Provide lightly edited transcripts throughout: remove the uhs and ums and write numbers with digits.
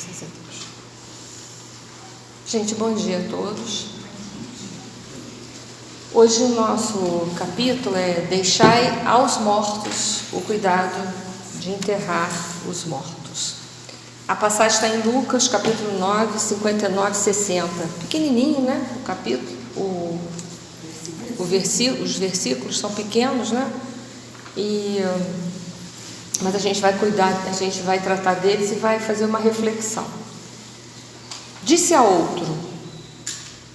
Graças a Deus. Gente, bom dia a todos. Hoje o nosso capítulo é Deixai aos mortos o cuidado de enterrar os mortos. A passagem está em Lucas, capítulo 9, 59, 60. Pequenininho, né? O capítulo, os versículos são pequenos, né? Mas a gente vai cuidar, a gente vai tratar deles e vai fazer uma reflexão. Disse a outro,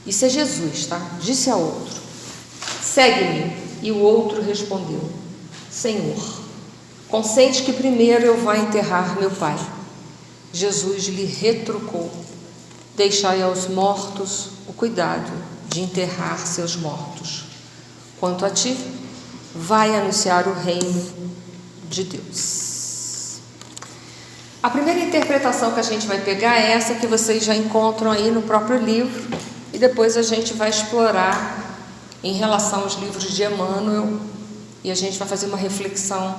isso é Jesus, tá? Disse a outro, segue-me. E o outro respondeu, Senhor, consente que primeiro eu vá enterrar meu pai. Jesus lhe retrucou, deixai aos mortos o cuidado de enterrar seus mortos. Quanto a ti, vai anunciar o reino de Deus. A primeira interpretação que a gente vai pegar é essa que vocês já encontram aí no próprio livro, e depois a gente vai explorar em relação aos livros de Emmanuel, e a gente vai fazer uma reflexão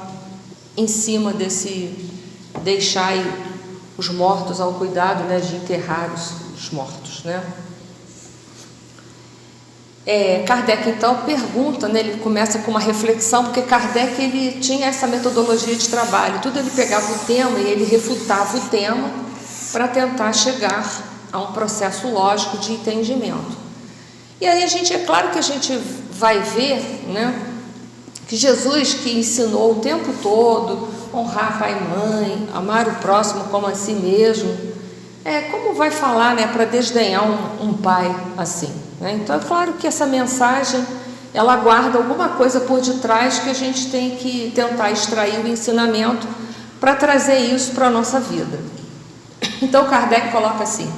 em cima desse deixar os mortos ao cuidado, né, de enterrar os mortos, né? Kardec então pergunta, né, ele começa com uma reflexão, porque Kardec ele tinha essa metodologia de trabalho, tudo ele pegava o tema e ele refutava o tema para tentar chegar a um processo lógico de entendimento. E aí é claro que a gente vai ver, né, que Jesus, que ensinou o tempo todo honrar pai e mãe, amar o próximo como a si mesmo, como vai falar, né, para desdenhar um pai assim, né? Então é claro que essa mensagem ela guarda alguma coisa por detrás que a gente tem que tentar extrair o ensinamento para trazer isso para a nossa vida. Então Kardec coloca assim: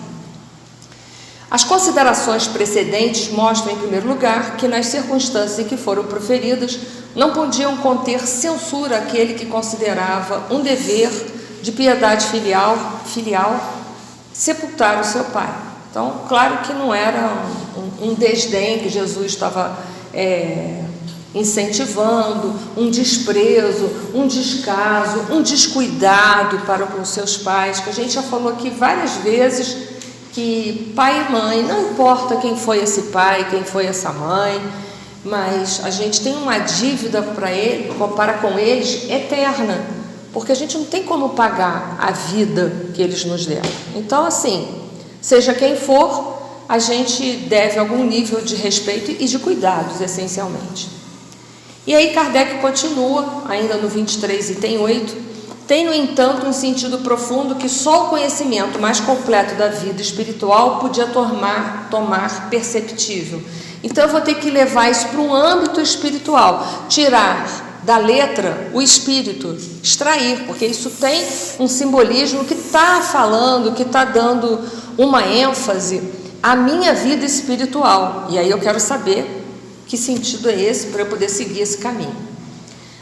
as considerações precedentes mostram, em primeiro lugar, que nas circunstâncias em que foram proferidas não podiam conter censura àquele que considerava um dever de piedade filial sepultar o seu pai. Então, claro que não era um desdém que Jesus estava incentivando, um desprezo, um descaso, um descuidado para com os seus pais, que a gente já falou aqui várias vezes, que pai e mãe, não importa quem foi esse pai, quem foi essa mãe, mas a gente tem uma dívida para com eles eterna, porque a gente não tem como pagar a vida que eles nos deram. Então, assim, seja quem for, a gente deve algum nível de respeito e de cuidados, essencialmente. E aí Kardec continua, ainda no 23, item 8, tem, no entanto, um sentido profundo que só o conhecimento mais completo da vida espiritual podia tomar perceptível. Então eu vou ter que levar isso para um âmbito espiritual, tirar da letra o espírito, extrair, porque isso tem um simbolismo que está falando, que está dando uma ênfase à minha vida espiritual. E aí eu quero saber que sentido é esse para eu poder seguir esse caminho.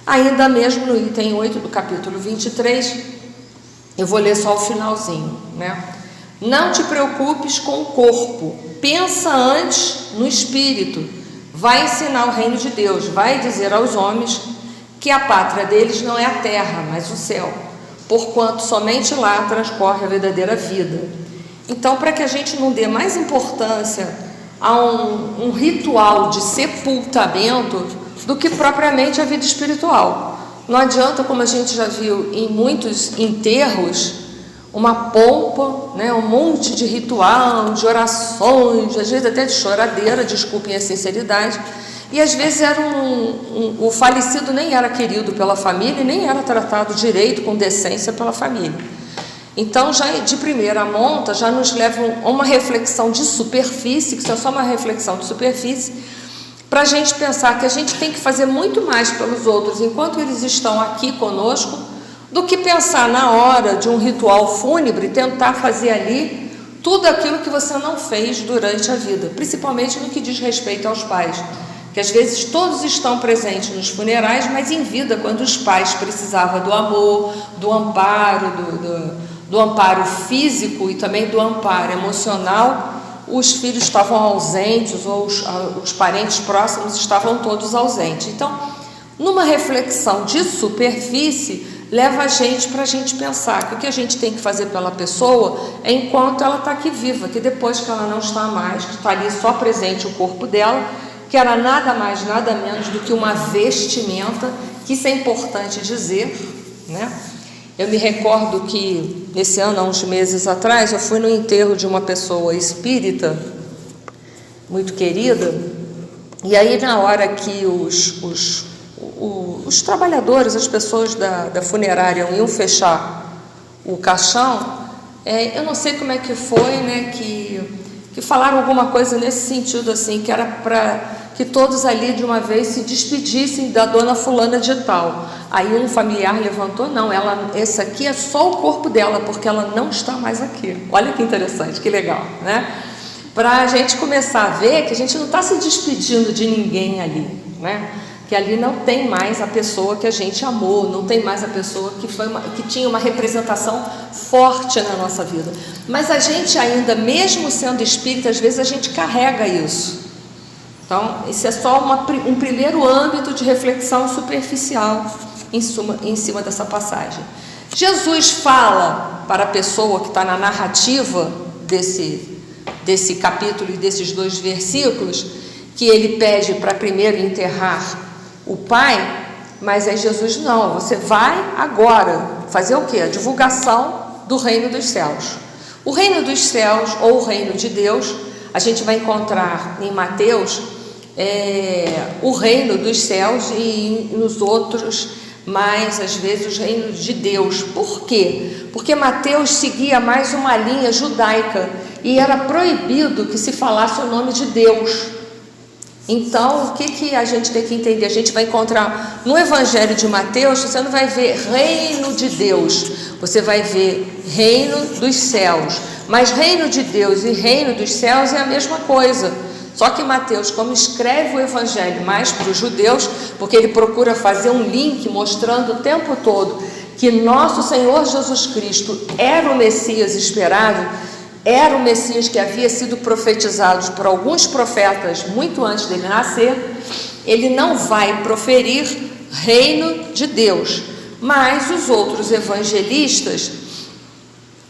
Ainda mesmo no item 8 do capítulo 23, eu vou ler só o finalzinho, né? Não te preocupes com o corpo, pensa antes no espírito, vai ensinar o reino de Deus, vai dizer aos homens que a pátria deles não é a terra, mas o céu, porquanto somente lá transcorre a verdadeira vida. Então, para que a gente não dê mais importância a um ritual de sepultamento do que propriamente a vida espiritual. Não adianta, como a gente já viu em muitos enterros, uma pompa, né, um monte de ritual, de orações, às vezes até de choradeira, desculpem a sinceridade, e às vezes o falecido nem era querido pela família e nem era tratado direito, com decência pela família. Então, já de primeira monta, já nos leva a uma reflexão de superfície, que isso é só uma reflexão de superfície, para a gente pensar que a gente tem que fazer muito mais pelos outros enquanto eles estão aqui conosco, do que pensar na hora de um ritual fúnebre, tentar fazer ali tudo aquilo que você não fez durante a vida, principalmente no que diz respeito aos pais, que às vezes todos estão presentes nos funerais, mas em vida, quando os pais precisavam do amor, do amparo, do amparo físico e também do amparo emocional, os filhos estavam ausentes ou os parentes próximos estavam todos ausentes. Então, numa reflexão de superfície, leva a gente para a gente pensar que o que a gente tem que fazer pela pessoa é enquanto ela está aqui viva, que depois que ela não está mais, que está ali só presente o corpo dela, que era nada mais, nada menos do que uma vestimenta, que isso é importante dizer, né? Eu me recordo que esse ano, há uns meses atrás, eu fui no enterro de uma pessoa espírita, muito querida, e aí na hora que os trabalhadores, as pessoas da funerária iam fechar o caixão, eu não sei como é que foi, né, que falaram alguma coisa nesse sentido, assim, que era para que todos ali de uma vez se despedissem da dona fulana de tal. Aí um familiar levantou, não, esse aqui é só o corpo dela, porque ela não está mais aqui. Olha que interessante, que legal, né? Para a gente começar a ver que a gente não está se despedindo de ninguém ali, né? Que ali não tem mais a pessoa que a gente amou, não tem mais a pessoa que tinha uma representação forte na nossa vida. Mas a gente ainda, mesmo sendo espírita, às vezes a gente carrega isso. Então, isso é só um primeiro âmbito de reflexão superficial em cima dessa passagem. Jesus fala para a pessoa que está na narrativa desse capítulo e desses 2 versículos, que ele pede para primeiro enterrar o pai, mas aí Jesus, não, você vai agora fazer o quê? A divulgação do reino dos céus. O reino dos céus, ou o reino de Deus, a gente vai encontrar em Mateus o reino dos céus e nos outros, mais às vezes, o reino de Deus. Por quê? Porque Mateus seguia mais uma linha judaica e era proibido que se falasse o nome de Deus. Então, o que a gente tem que entender? A gente vai encontrar no Evangelho de Mateus, você não vai ver reino de Deus, você vai ver reino dos céus. Mas reino de Deus e reino dos céus é a mesma coisa. Só que Mateus, como escreve o Evangelho mais para os judeus, porque ele procura fazer um link mostrando o tempo todo que nosso Senhor Jesus Cristo era o Messias esperado, era o Messias que havia sido profetizado por alguns profetas muito antes dele nascer, ele não vai proferir reino de Deus. Mas os outros evangelistas,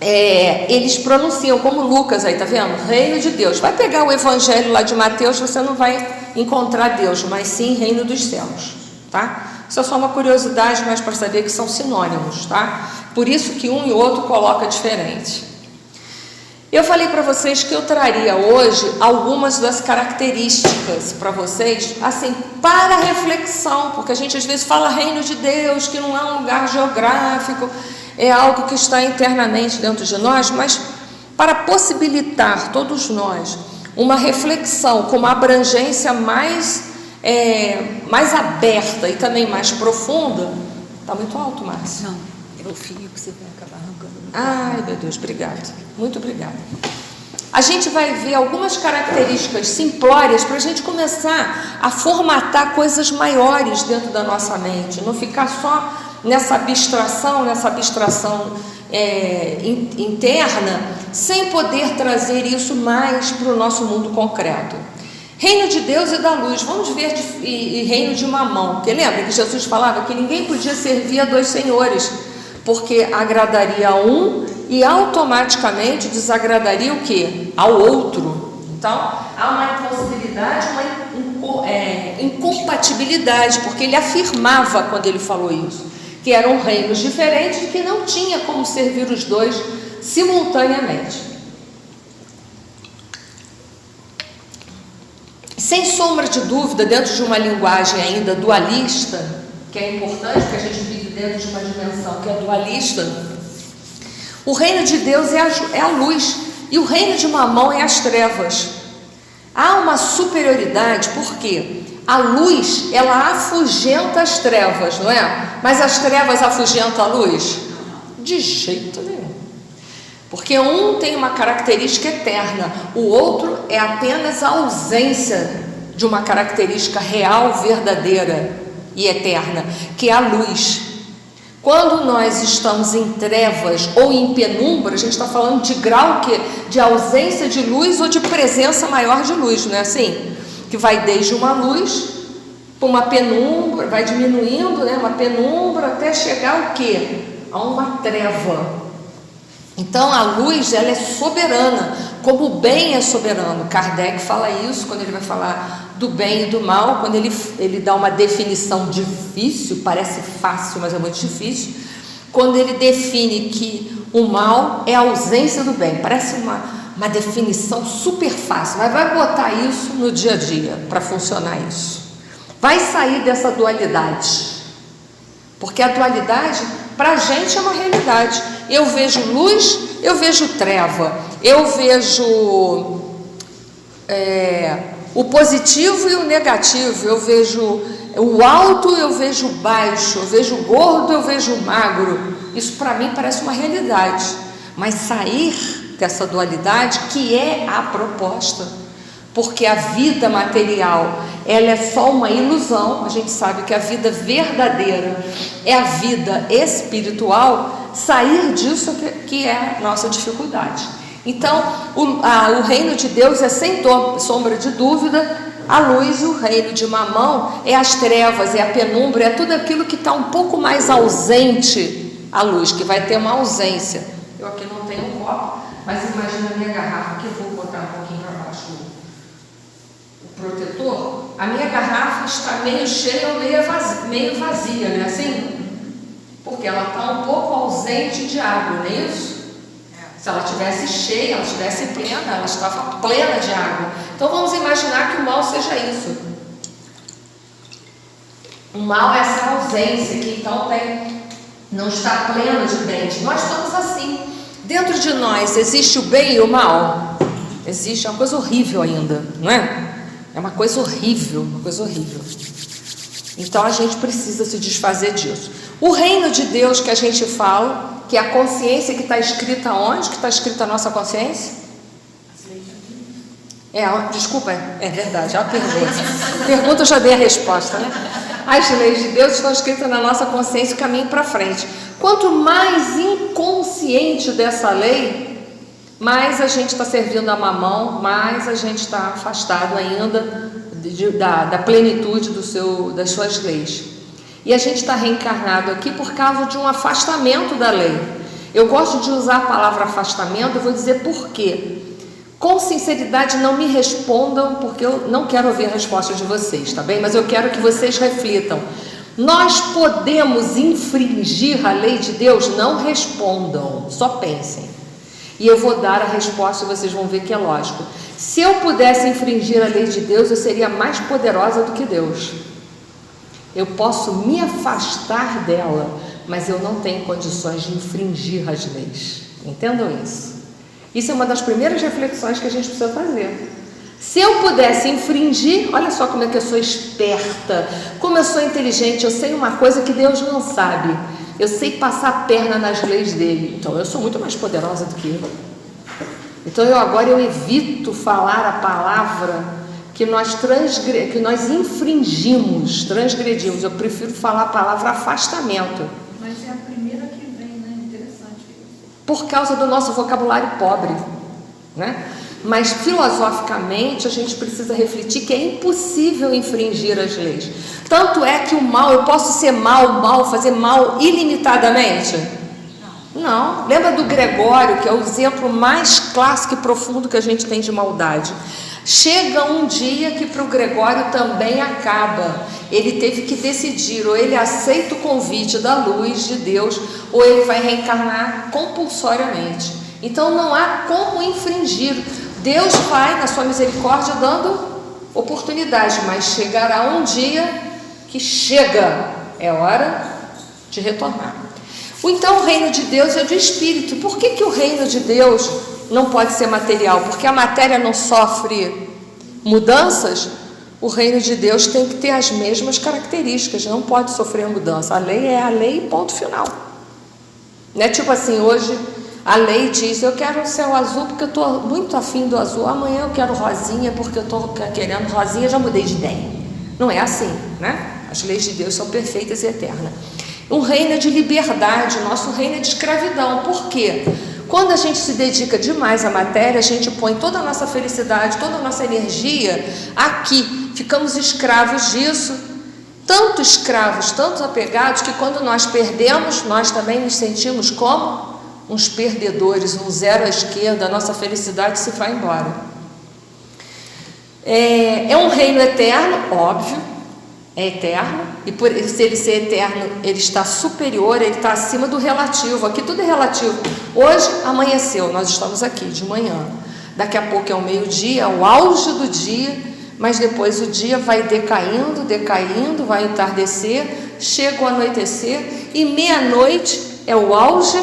eles pronunciam, como Lucas aí, tá vendo? Reino de Deus. Vai pegar o evangelho lá de Mateus, você não vai encontrar Deus, mas sim reino dos céus, tá? Isso é só uma curiosidade, mas para saber que são sinônimos, tá? Por isso que um e outro coloca diferente. Eu falei para vocês que eu traria hoje algumas das características para vocês, assim, para reflexão, porque a gente às vezes fala reino de Deus, que não é um lugar geográfico, é algo que está internamente dentro de nós, mas para possibilitar todos nós uma reflexão com uma abrangência mais aberta e também mais profunda. Está muito alto, Márcia? Não, é o fio que você vai acabar arrancando. Ai, meu Deus, obrigada. Muito obrigada. A gente vai ver algumas características simplórias para a gente começar a formatar coisas maiores dentro da nossa mente, não ficar só nessa abstração interna, sem poder trazer isso mais para o nosso mundo concreto. Reino de Deus e da luz, vamos ver, e reino de Mamão, porque lembra que Jesus falava que ninguém podia servir a 2 senhores, porque agradaria a um e automaticamente desagradaria o quê? Ao outro. Então, há uma impossibilidade, uma incompatibilidade, porque ele afirmava, quando ele falou isso, que eram reinos diferentes e que não tinha como servir os 2 simultaneamente. Sem sombra de dúvida, dentro de uma linguagem ainda dualista, que é importante, que a gente vive dentro de uma dimensão que é dualista, o reino de Deus é a luz e o reino de Mamão é as trevas. Há uma superioridade, porque a luz, ela afugenta as trevas, não é? Mas as trevas afugentam a luz? De jeito nenhum. Porque um tem uma característica eterna, o outro é apenas a ausência de uma característica real, verdadeira e eterna, que é a luz. Quando nós estamos em trevas ou em penumbra, a gente está falando de grau de ausência de luz ou de presença maior de luz, não é assim? Que vai desde uma luz uma penumbra, vai diminuindo, né? Uma penumbra até chegar ao quê? A uma treva. Então a luz, ela é soberana, como o bem é soberano. Kardec fala isso quando ele vai falar do bem e do mal, quando ele dá uma definição difícil, parece fácil, mas é muito difícil, quando ele define que o mal é a ausência do bem. Parece uma definição super fácil, mas vai botar isso no dia a dia para funcionar isso. Vai sair dessa dualidade, porque a dualidade para a gente é uma realidade. Eu vejo luz, eu vejo treva, eu vejo o positivo e o negativo, eu vejo o alto, eu vejo o baixo, eu vejo o gordo, eu vejo o magro. Isso para mim parece uma realidade, mas sair dessa dualidade, que é a proposta, porque a vida material, ela é só uma ilusão. A gente sabe que a vida verdadeira é a vida espiritual. Sair disso que é a nossa dificuldade. Então o reino de Deus é sem sombra de dúvida a luz, e o reino de Mamão é as trevas, é a penumbra, é tudo aquilo que está um pouco mais ausente à luz, que vai ter uma ausência. Eu aqui não tenho um copo, mas imagina a minha garrafa, que eu vou botar um pouquinho para baixo o protetor. A minha garrafa está meio cheia ou meio vazia, não é assim? Porque ela está um pouco ausente de água, não é isso? Se ela estivesse cheia, ela estivesse plena, ela estava plena de água. Então vamos imaginar que o mal seja isso. O mal é essa ausência que então não está pleno de bens. Nós estamos assim. Dentro de nós existe o bem e o mal? Existe, é uma coisa horrível ainda, não é? É uma coisa horrível, uma coisa horrível. Então a gente precisa se desfazer disso. O reino de Deus que a gente fala, que é a consciência que está escrita onde? Que está escrita a nossa consciência? Desculpa, é verdade, é uma pergunta. Pergunta, eu já dei a resposta, né? As leis de Deus estão escritas na nossa consciência, o caminho para frente. Quanto mais inconsciente dessa lei, mais a gente está servindo a Mamão, mais a gente está afastado ainda da plenitude das suas leis. E a gente está reencarnado aqui por causa de um afastamento da lei. Eu gosto de usar a palavra afastamento, eu vou dizer por quê. Com sinceridade, não me respondam, porque eu não quero ouvir a resposta de vocês, tá bem? Mas eu quero que vocês reflitam. Nós podemos infringir a lei de Deus? Não respondam, só pensem. E eu vou dar a resposta e vocês vão ver que é lógico. Se eu pudesse infringir a lei de Deus, eu seria mais poderosa do que Deus. Eu posso me afastar dela, mas eu não tenho condições de infringir as leis. Entendam isso. Isso é uma das primeiras reflexões que a gente precisa fazer. Se eu pudesse infringir, olha só como é que eu sou esperta, como eu sou inteligente, eu sei uma coisa que Deus não sabe. Eu sei passar a perna nas leis dele. Então eu sou muito mais poderosa do que ele. Então agora eu evito falar a palavra que nós infringimos, transgredimos. Eu prefiro falar a palavra afastamento. Mas é a primeira que vem, né? Interessante isso. Por causa do nosso vocabulário pobre, né? Mas filosoficamente a gente precisa refletir que é impossível infringir as leis. Tanto é que o mal, eu posso ser fazer mal ilimitadamente? Não. Lembra do Gregório, que é o exemplo mais clássico e profundo que a gente tem de maldade. Chega um dia que para o Gregório também acaba. Ele teve que decidir, ou ele aceita o convite da luz de Deus, ou ele vai reencarnar compulsoriamente. Então não há como infringir. Deus vai, na sua misericórdia, dando oportunidade, mas chegará um dia que chega, é hora de retornar. Então o reino de Deus é de espírito. Por que o reino de Deus não pode ser material? Porque a matéria não sofre mudanças. O reino de Deus tem que ter as mesmas características, não pode sofrer mudança. A lei é a lei, ponto final. Não é tipo assim, hoje a lei diz, eu quero o céu azul porque eu estou muito afim do azul, amanhã eu quero rosinha porque eu estou querendo rosinha, já mudei de ideia. Não é assim, né? As leis de Deus são perfeitas e eternas. Um reino de liberdade, o nosso reino é de escravidão. Por quê? Quando a gente se dedica demais à matéria, a gente põe toda a nossa felicidade, toda a nossa energia aqui, ficamos escravos disso, tanto escravos, tanto apegados, que quando nós perdemos, nós também nos sentimos como uns perdedores, um zero à esquerda, a nossa felicidade se vai embora. É um reino eterno, óbvio, é eterno, e por se ele ser eterno, ele está superior, ele está acima do relativo. Aqui tudo é relativo. Hoje amanheceu, nós estamos aqui de manhã, daqui a pouco é o meio-dia, é o auge do dia, mas depois o dia vai decaindo, vai entardecer, chega o anoitecer, e meia-noite é o auge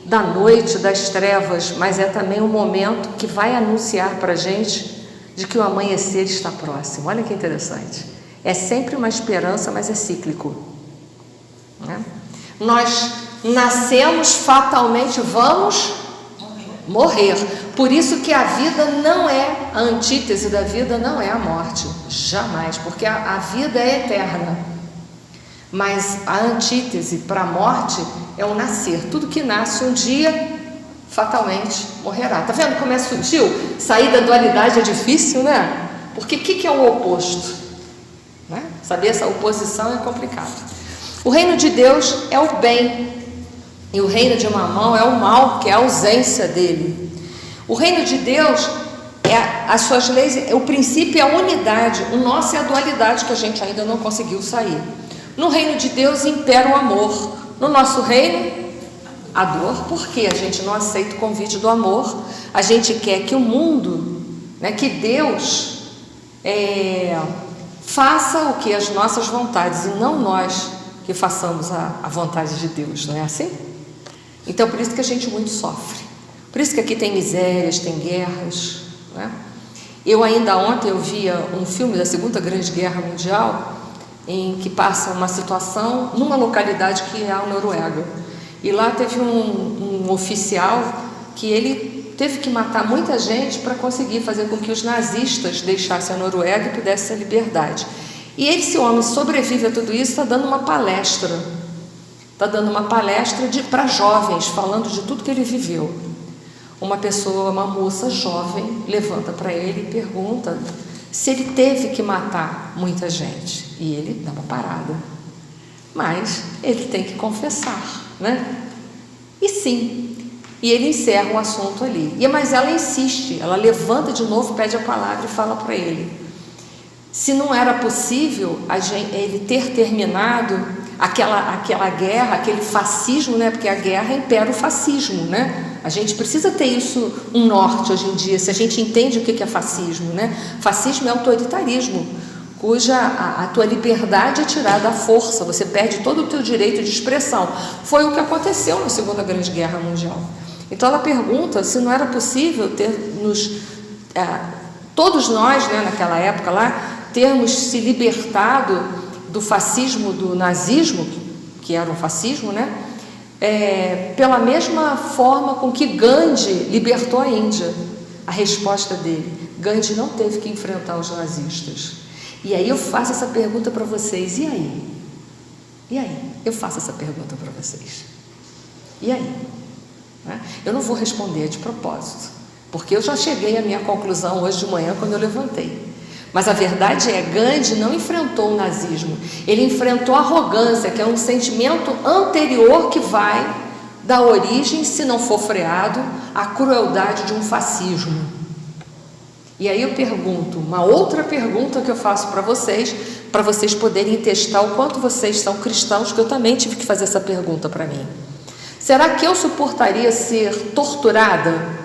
da noite, das trevas, mas é também um momento que vai anunciar para a gente de que o amanhecer está próximo. Olha que interessante. É sempre uma esperança, mas é cíclico, né? Nós nascemos, fatalmente vamos morrer. Por isso que a vida não é, a antítese da vida não é a morte, jamais, porque a vida é eterna. Mas a antítese para a morte é o nascer. Tudo que nasce um dia, fatalmente morrerá. Tá vendo como é sutil? Sair da dualidade é difícil, né? Porque o que é o oposto? Né? Saber essa oposição é complicado. O reino de Deus é o bem, e o reino de Mamão é o mal, que é a ausência dele. O reino de Deus as suas leis, o princípio é a unidade. O nosso é a dualidade, que a gente ainda não conseguiu sair. No reino de Deus impera o amor. No nosso reino, a dor, porque a gente não aceita o convite do amor. A gente quer que o mundo, né, que Deus faça o que? As nossas vontades, e não nós que façamos a vontade de Deus, não é assim? Então, por isso que a gente muito sofre. Por isso que aqui tem misérias, tem guerras, né? Eu ainda ontem eu via um filme da Segunda Grande Guerra Mundial, em que passa uma situação numa localidade que é a Noruega. E lá teve um oficial que ele teve que matar muita gente para conseguir fazer com que os nazistas deixassem a Noruega e pudessem a liberdade. E esse homem sobrevive a tudo isso, está dando uma palestra. Está dando uma palestra para jovens, falando de tudo que ele viveu. Uma pessoa, uma moça jovem, levanta para ele e pergunta se ele teve que matar muita gente. E ele dá uma parada. Mas ele tem que confessar, né? E sim. E ele encerra o assunto ali. Mas ela insiste, ela levanta de novo, pede a palavra e fala para ele. Se não era possível ele ter terminado aquela guerra, aquele fascismo, né? Porque a guerra impera o fascismo, né? A gente precisa ter isso um norte hoje em dia, se a gente entende o que é fascismo, né? Fascismo é autoritarismo, cuja a tua liberdade é tirada à força, você perde todo o teu direito de expressão. Foi o que aconteceu na Segunda Grande Guerra Mundial. Então ela pergunta se não era possível todos nós, né, naquela época lá, termos se libertado do fascismo, do nazismo, que era um fascismo, né? Pela mesma forma com que Gandhi libertou a Índia. A resposta dele: Gandhi não teve que enfrentar os nazistas. E aí eu faço essa pergunta para vocês: e aí? E aí? Eu faço essa pergunta para vocês: e aí? Eu não vou responder de propósito, porque eu já cheguei à minha conclusão hoje de manhã quando eu levantei. Mas a verdade é, Gandhi não enfrentou o nazismo, ele enfrentou a arrogância, que é um sentimento anterior que vai dar origem, se não for freado, à crueldade de um fascismo. E aí eu pergunto, uma outra pergunta que eu faço para vocês poderem testar o quanto vocês são cristãos, que eu também tive que fazer essa pergunta para mim. Será que eu suportaria ser torturada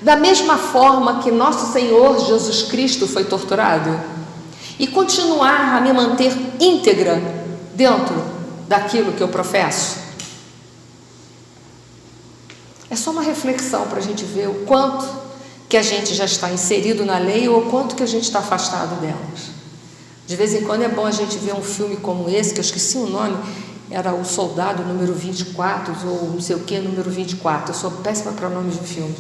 da mesma forma que nosso Senhor Jesus Cristo foi torturado? E continuar a me manter íntegra dentro daquilo que eu professo? É só uma reflexão para a gente ver o quanto que a gente já está inserido na lei ou o quanto que a gente está afastado delas. De vez em quando é bom a gente ver um filme como esse, que eu esqueci o nome, era O Soldado número 24, ou não sei o que, número 24. Eu sou péssima para nomes de filme,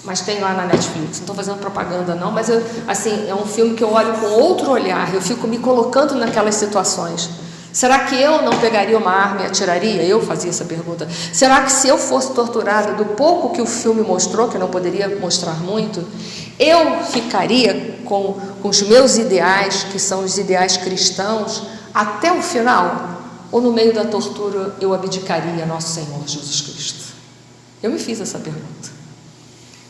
mas tem lá na Netflix. Não estou fazendo propaganda não, mas assim, é um filme que eu olho com outro olhar, eu fico me colocando naquelas situações. Será que eu não pegaria uma arma e atiraria? Eu fazia essa pergunta. Será que se eu fosse torturada do pouco que o filme mostrou, que não poderia mostrar muito, eu ficaria com os meus ideais, que são os ideais cristãos, até o final? Ou no meio da tortura eu abdicaria nosso Senhor Jesus Cristo? Eu me fiz essa pergunta,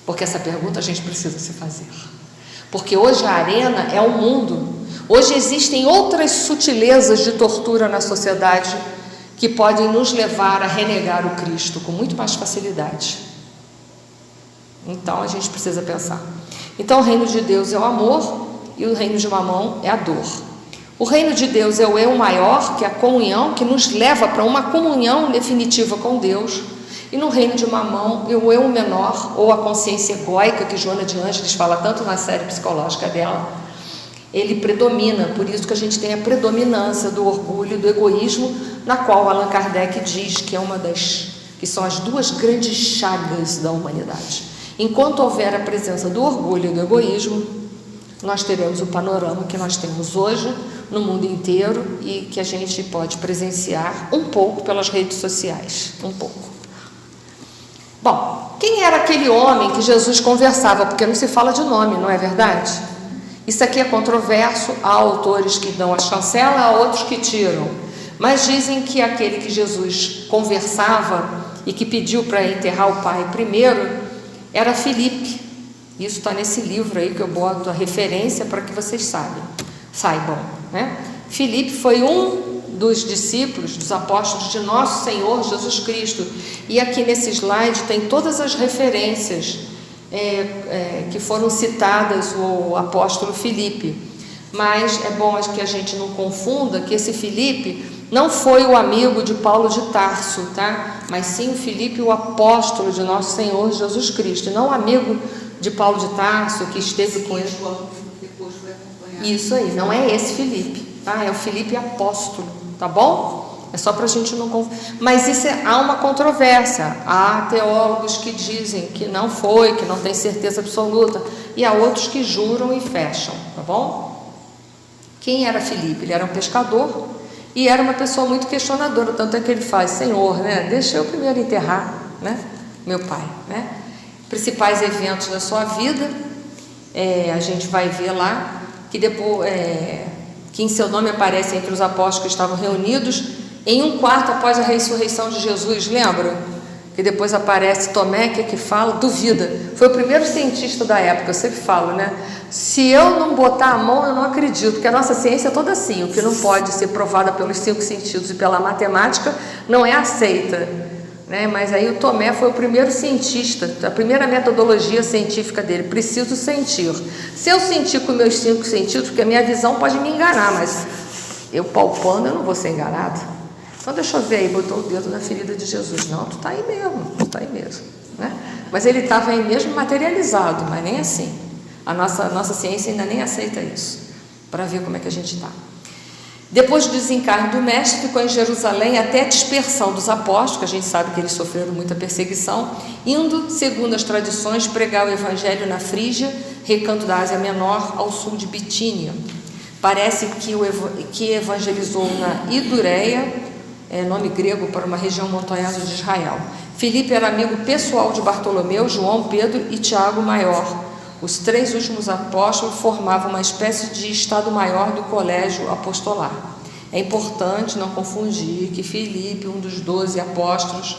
porque essa pergunta a gente precisa se fazer, porque hoje a arena é o mundo. Hoje existem outras sutilezas de tortura na sociedade que podem nos levar a renegar o Cristo com muito mais facilidade. Então a gente precisa pensar. Então o reino de Deus é o amor e o reino de Mamão é a dor. O reino de Deus é o eu maior, que é a comunhão, que nos leva para uma comunhão definitiva com Deus. E no reino de Mamão é o eu menor, ou a consciência egóica, que Joana de Ângeles fala tanto na série psicológica dela. Ele predomina, por isso que a gente tem a predominância do orgulho e do egoísmo, na qual Allan Kardec diz que é uma das, que são as duas grandes chagas da humanidade. Enquanto houver a presença do orgulho e do egoísmo, nós teremos o panorama que nós temos hoje no mundo inteiro e que a gente pode presenciar um pouco pelas redes sociais, um pouco. Bom, quem era aquele homem que Jesus conversava? Porque não se fala de nome, não é verdade? Isso aqui é controverso, há autores que dão a chancela, há outros que tiram, mas dizem que aquele que Jesus conversava e que pediu para enterrar o pai primeiro era Filipe. Isso está nesse livro aí que eu boto a referência para que vocês saibam, né? Filipe foi um dos discípulos, dos apóstolos de nosso Senhor Jesus Cristo, e aqui nesse slide tem todas as referências que foram citadas o apóstolo Filipe, mas é bom que a gente não confunda que esse Filipe não foi o amigo de Paulo de Tarso, tá? Mas sim o Filipe, o apóstolo de nosso Senhor Jesus Cristo, e não o amigo de Paulo de Tarso que esteve com ele. Depois foi acompanhado. Isso aí, não é esse Filipe, tá? É o Filipe apóstolo, tá bom? É só para a gente não confundir. Mas isso há uma controvérsia. Há teólogos que dizem que não foi, que não tem certeza absoluta, e há outros que juram e fecham, tá bom? Quem era Filipe? Ele era um pescador e era uma pessoa muito questionadora, tanto é que ele faz: Senhor, né, deixa eu primeiro enterrar, né, meu pai, né? Principais eventos da sua vida, a gente vai ver lá que depois que em seu nome aparece entre os apóstolos que estavam reunidos em um quarto após a ressurreição de Jesus, lembra? Que depois aparece Tomé, que fala, duvida. Foi o primeiro cientista da época, eu sempre falo, né? Se eu não botar a mão, eu não acredito, porque a nossa ciência é toda assim, o que não pode ser provada pelos 5 sentidos e pela matemática não é aceita, né? Mas aí o Tomé foi o primeiro cientista, a primeira metodologia científica dele: preciso sentir. Se eu sentir com meus 5 sentidos, porque a minha visão pode me enganar, mas eu palpando eu não vou ser enganado. Então deixa eu ver aí, botou o dedo na ferida de Jesus. Não, tu está aí mesmo, né? Mas ele estava aí mesmo materializado, mas nem assim. A nossa ciência ainda nem aceita isso, para ver como é que a gente está. Depois do desencarne do mestre, ficou em Jerusalém até a dispersão dos apóstolos, que a gente sabe que eles sofreram muita perseguição, indo, segundo as tradições, pregar o evangelho na Frígia, recanto da Ásia Menor, ao sul de Bitínia. Parece que evangelizou na Idureia, nome grego para uma região montanhosa de Israel. Filipe era amigo pessoal de Bartolomeu, João, Pedro e Tiago Maior. Os 3 últimos apóstolos formavam uma espécie de estado-maior do colégio apostolar. É importante não confundir que Filipe, um dos 12 apóstolos,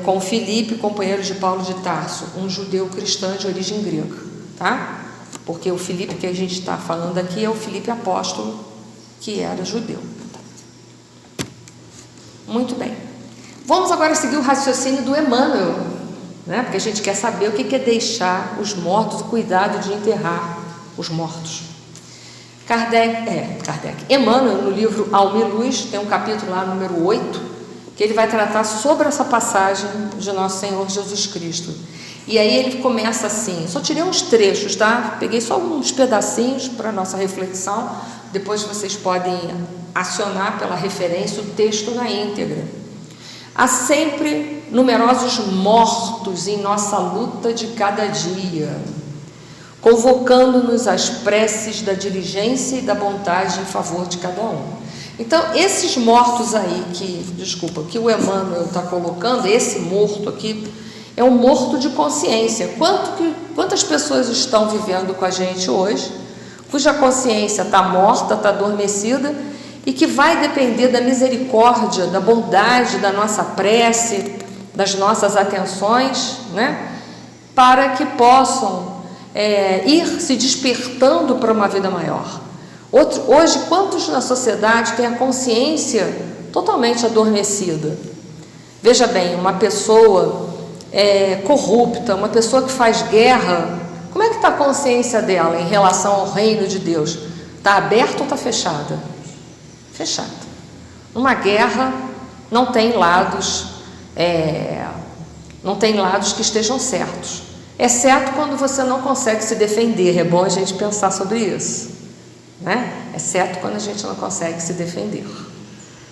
com Filipe, companheiro de Paulo de Tarso, um judeu cristão de origem grega, tá? Porque o Filipe que a gente está falando aqui é o Filipe apóstolo, que era judeu. Muito bem. Vamos agora seguir o raciocínio do Emmanuel, né? Porque a gente quer saber o que é deixar os mortos, o cuidado de enterrar os mortos. Emmanuel, no livro Alma e Luz, tem um capítulo lá, número 8, que ele vai tratar sobre essa passagem de nosso Senhor Jesus Cristo. E aí ele começa assim, só tirei uns trechos, tá? Peguei só uns pedacinhos para a nossa reflexão, depois vocês podem acionar pela referência o texto na íntegra. Há sempre numerosos mortos em nossa luta de cada dia, convocando-nos às preces da diligência e da bondade em favor de cada um. Então, esses mortos aí que o Emmanuel está colocando, esse morto aqui, é um morto de consciência. Quantas pessoas estão vivendo com a gente hoje, cuja consciência está morta, está adormecida, e que vai depender da misericórdia, da bondade da nossa prece, das nossas atenções, né? Para que possam ir se despertando para uma vida maior. Hoje, quantos na sociedade têm a consciência totalmente adormecida? Veja bem, uma pessoa corrupta, uma pessoa que faz guerra, como é que está a consciência dela em relação ao reino de Deus? Está aberta ou está fechada? Fechada. Uma guerra não tem lados, que estejam certos, exceto quando você não consegue se defender. É bom a gente pensar sobre isso, né? Exceto quando a gente não consegue se defender.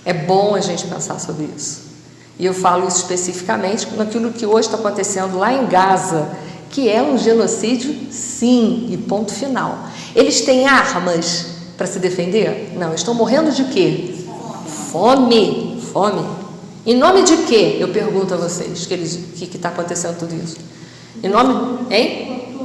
É bom a gente pensar sobre isso. E eu falo isso especificamente naquilo que hoje está acontecendo lá em Gaza, que é um genocídio, sim, e ponto final. Eles têm armas para se defender? Não, estão morrendo de quê? Fome. Em nome de quê? Eu pergunto a vocês, que está acontecendo tudo isso? Em nome, hein?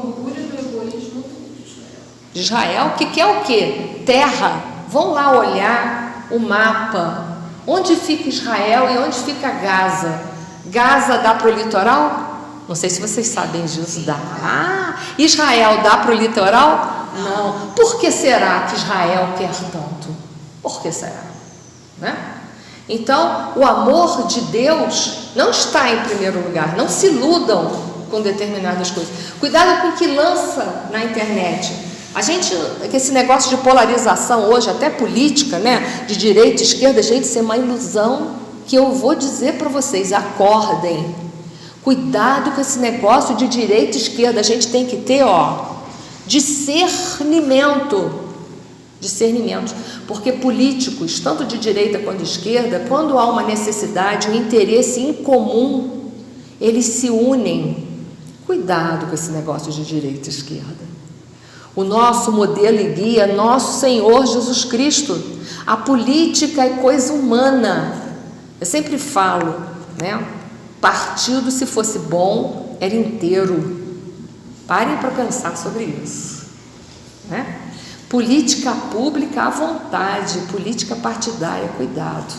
De Israel, que quer o quê? Terra. Vão lá olhar o mapa. Onde fica Israel e onde fica Gaza? Gaza dá para o litoral? Não sei se vocês sabem disso. Dá. Israel dá para o litoral? Não. Por que será que Israel quer tanto? Por que será? Né? Então, o amor de Deus não está em primeiro lugar. Não se iludam com determinadas coisas. Cuidado com o que lança na internet. Esse negócio de polarização hoje, até política, né? De direita e esquerda, gente, isso é uma ilusão que eu vou dizer para vocês. Acordem. Cuidado com esse negócio de direita e esquerda. A gente tem que ter, discernimento. Porque políticos, tanto de direita quanto de esquerda, quando há uma necessidade, um interesse em comum, eles se unem. Cuidado com esse negócio de direita e esquerda. O nosso modelo e guia é nosso Senhor Jesus Cristo. A política é coisa humana. Eu sempre falo, né? Partido, se fosse bom, era inteiro. Parem para pensar sobre isso, né? Política pública à vontade, política partidária, cuidado.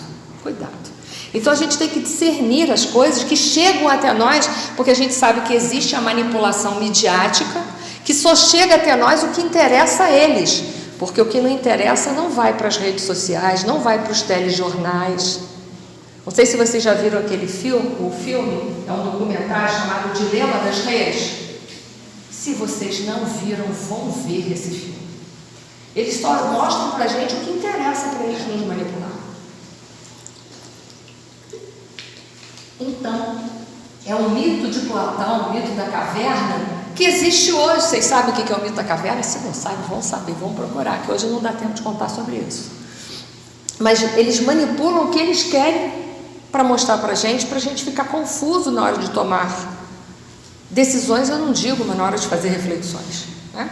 Então a gente tem que discernir as coisas que chegam até nós, porque a gente sabe que existe a manipulação midiática, que só chega até nós o que interessa a eles, porque o que não interessa não vai para as redes sociais, não vai para os telejornais. Não sei se vocês já viram aquele filme, é um documentário chamado Dilema das Redes. Se vocês não viram, vão ver esse filme. Eles só mostram para a gente o que interessa para eles nos manipular. Então, é um mito de Platão, o mito da caverna, que existe hoje. Vocês sabem o que é o mito da caverna? Se não sabem, vão saber, vão procurar, que hoje não dá tempo de contar sobre isso. Mas eles manipulam o que eles querem para mostrar para a gente ficar confuso na hora de tomar decisões, eu não digo, mas na hora de fazer reflexões, né?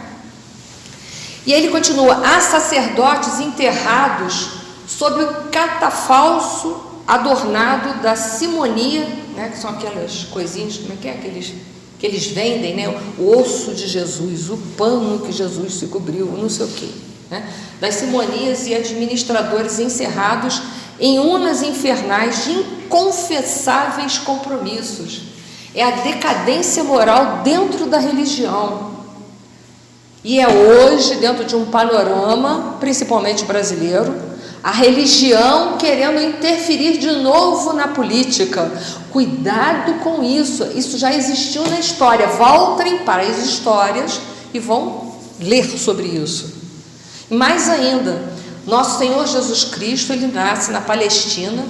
E aí ele continua: há sacerdotes enterrados sob o catafalso adornado da simonia, né, que são aquelas coisinhas, como é que eles vendem, né, o osso de Jesus, o pano que Jesus se cobriu, não sei o quê, né, das simonias, e administradores encerrados em urnas infernais de inconfessáveis compromissos. É a decadência moral dentro da religião. E é hoje, dentro de um panorama, principalmente brasileiro, a religião querendo interferir de novo na política. Cuidado com isso. Isso já existiu na história. Voltem para as histórias e vão ler sobre isso. Mais ainda, nosso Senhor Jesus Cristo, ele nasce na Palestina.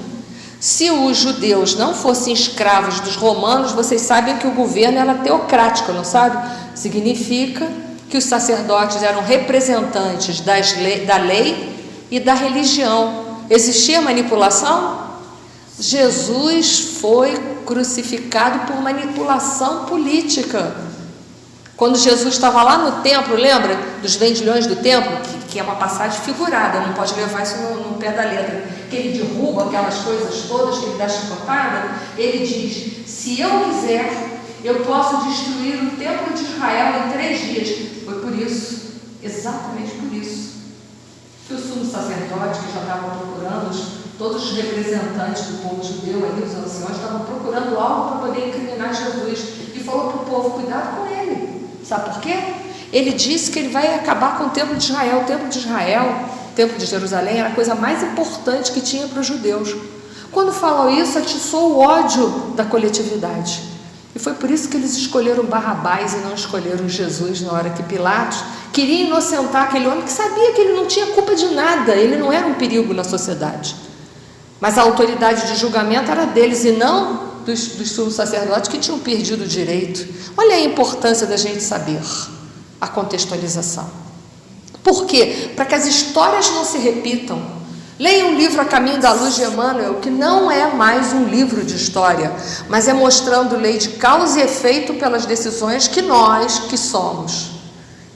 Se os judeus não fossem escravos dos romanos, vocês sabem que o governo era teocrático, não sabe? Significa que os sacerdotes eram representantes da lei e da religião. Existia manipulação? Jesus foi crucificado por manipulação política. Quando Jesus estava lá no templo, lembra dos vendilhões do templo, que é uma passagem figurada, não pode levar isso no pé da letra, que ele derruba aquelas coisas todas, que ele dá chicotada. Ele diz: se eu quiser, eu posso destruir o templo de Israel em 3 dias. Foi por isso, exatamente por isso. que o sumo sacerdote, que já estava procurando, todos os representantes do povo judeu, ali, os anciões, estavam procurando algo para poder incriminar Jesus, e falou para o povo: cuidado com ele. Sabe por quê? Ele disse que ele vai acabar com o templo de Israel. O templo de Israel, o templo de Jerusalém, era a coisa mais importante que tinha para os judeus. Quando falou isso, atiçou o ódio da coletividade. E foi por isso que eles escolheram Barrabás e não escolheram Jesus, na hora que Pilatos queria inocentar aquele homem que sabia que ele não tinha culpa de nada, ele não era um perigo na sociedade. Mas a autoridade de julgamento era deles e não dos sumos sacerdotes, que tinham perdido o direito. Olha a importância da gente saber a contextualização. Por quê? Para que as histórias não se repitam. Leia o livro A Caminho da Luz de Emmanuel, que não é mais um livro de história, mas é mostrando lei de causa e efeito pelas decisões que nós, que somos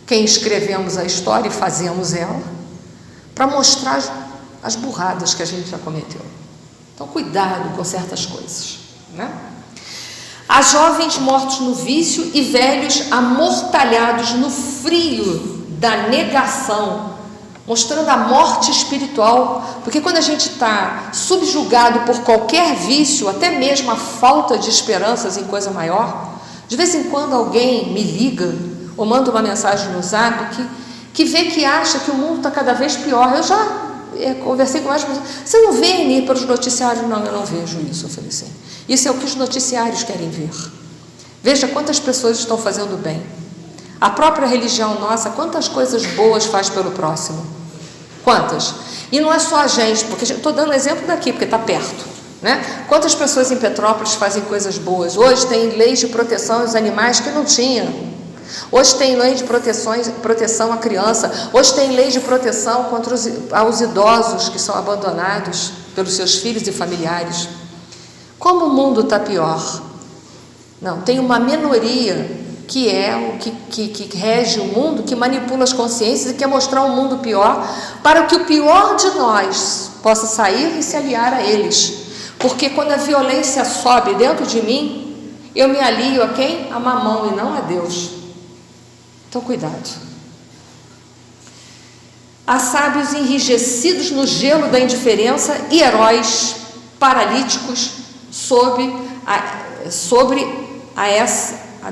quem escrevemos a história e fazemos ela, para mostrar as burradas que a gente já cometeu. Então, cuidado com certas coisas, né? Há jovens mortos no vício e velhos amortalhados no frio da negação, mostrando a morte espiritual, porque quando a gente está subjugado por qualquer vício, até mesmo a falta de esperanças em coisa maior, de vez em quando alguém me liga ou manda uma mensagem no Zap que vê, que acha que o mundo está cada vez pior. Eu já conversei com mais pessoas: você não vê ir pelos noticiários? Não, eu não vejo isso. Eu falei assim: isso é o que os noticiários querem ver. Veja quantas pessoas estão fazendo bem. A própria religião nossa, quantas coisas boas faz pelo próximo. Quantas? E não é só a gente, porque estou dando exemplo daqui, porque está perto, né? Quantas pessoas em Petrópolis fazem coisas boas? Hoje tem leis de proteção aos animais que não tinha. Hoje tem lei de proteção à criança. Hoje tem lei de proteção contra aos idosos que são abandonados pelos seus filhos e familiares. Como o mundo está pior? Não, tem uma minoria que é o que rege o mundo, que manipula as consciências e quer mostrar um mundo pior, para que o pior de nós possa sair e se aliar a eles. Porque quando a violência sobe dentro de mim, eu me alio a quem? A Mamão e não a Deus. Então, cuidado. Há sábios enrijecidos no gelo da indiferença e heróis paralíticos sobre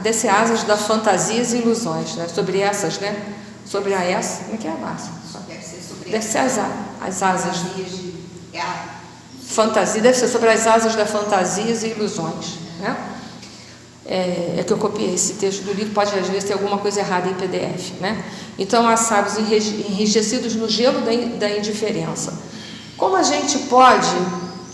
dessas asas da fantasias e ilusões, né? Sobre essas, né? Sobre a essa, como é que é a massa? Deve ser as asas. Fantasia, deve ser sobre as asas das fantasias e ilusões, né? É que eu copiei esse texto do livro, pode às vezes ter alguma coisa errada em PDF, né? Então, há sábios enrijecidos no gelo da indiferença. Como a gente pode